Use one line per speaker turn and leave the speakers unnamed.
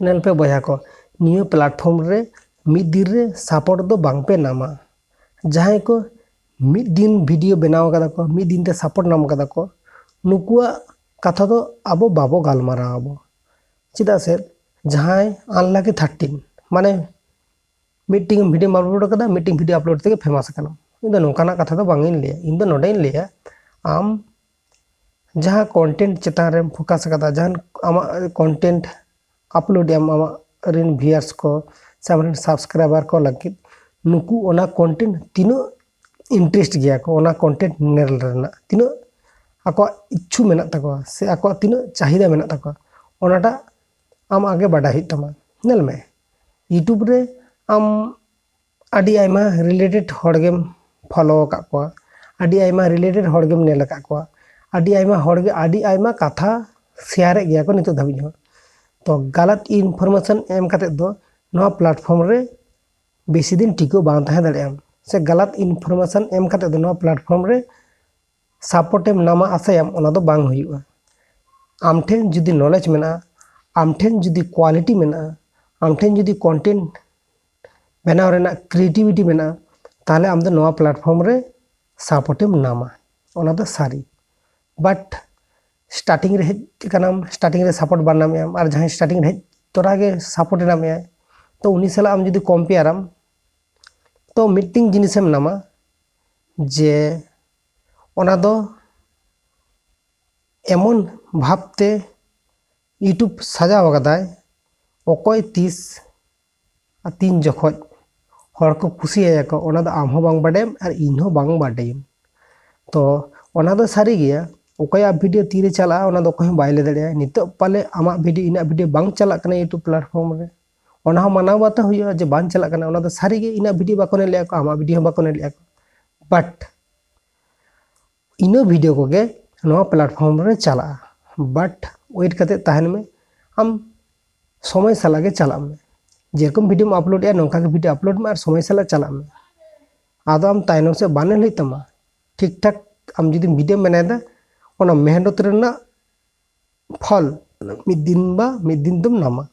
Nail पे बया को नियो प्लेटफॉर्म रे मिद दिन रे सपोर्ट दो बांग पे नामा जहां को मिद दिन वीडियो बनाव कदा को मिद दिन ते सपोर्ट नाम कदा को नुकुआ कथा दो अब बाबो गालमारा आबो चिदा से जहां अनलाकी 13 माने मीटिंग वीडियो अपलोड कदा मीटिंग वीडियो अपलोड ते फेमस कना इन नोकाना कथा दो बांगिन ले इन दो नोडे ले आम जहां कंटेंट चेतान रे फोकस कदा जहां आमा कंटेंट अपलोड आम आमा रिन व्यूअर्स को सामने सब्सक्राइबर को लगित नुकु ओना कंटेंट तीनो इंटरेस्ट गया को ओना कंटेंट नेल रेना तीनो आको इच्छु मेना तको से आको तीनो चाहिदा मेना तको ओनाटा आम आगे बड़ा हित तमा नेल में यूट्यूब रे आम आदि आइमा रिलेटेड हॉडगेम फॉलो का को आदि आइमा रिलेटेड हॉडगेम नेल का को आदि आइमा हॉडगे आदि आइमा कथा शेयर गया को नितो धाबी हो तो गलत इनफॉरमेशन एम कते दो नवा प्लेटफॉर्म रे बेसी दिन टिको बांग तहे दाड़ियाम से गलत इनफॉरमेशन एम कते दो नवा प्लेटफॉर्म रे सपोर्ट एम नामा आसायाम ओना दो बांग हुयुआ आम ठेन जुदी नॉलेज मेना आम ठेन जुदी क्वालिटी मेना आम ठेन जुदी कंटेंट बनाव रेना क्रिएटिविटी मेना ताले आम दो नवा प्लेटफॉर्म रे सपोर्ट एम नामा ओना दो सारी बट स्टार्टिंग रे कनाम स्टार्टिंग रे सपोर्ट बनाम याम और जहां स्टार्टिंग रे तोरा के सपोर्ट नाम या तो उनी सला आम जुदी कंपेयरम तो मीटिंग जिनिसम नामा जे ओना दो एमन भाबते यूट्यूब सजाव कदाय ओकोय तीस आ तीन जखोज हर को खुशी आया को ओना दो आम हो बांग बाडेम और इन हो बांग बाडेम तो ओना दो सारी गया ओकोया वीडियो तीरे चला ओना दो कोई बाय ले दड़े नितो पाले आमा वीडियो इना वीडियो बांग चला कने यूट्यूब प्लेटफॉर्म रे ओना मानाव बाता हुआ जे बांग चला कने ओना दो सारी गे इना वीडियो बाको ने ले को आमा वीडियो बाको ने ले को बट इनो वीडियो को गे नवा प्लेटफॉर्म रे चला बट वेट कते तहन में हम समय साला गे चला में जेरकम वीडियो में अपलोड या नोका के वीडियो अपलोड में और समय साला चला में आदो हम ताइनो से बाने लई तमा ठीक ठाक हम जुदी वीडियो बनादा ओना मेहनत रेना फल मिद दिन तुम नामा।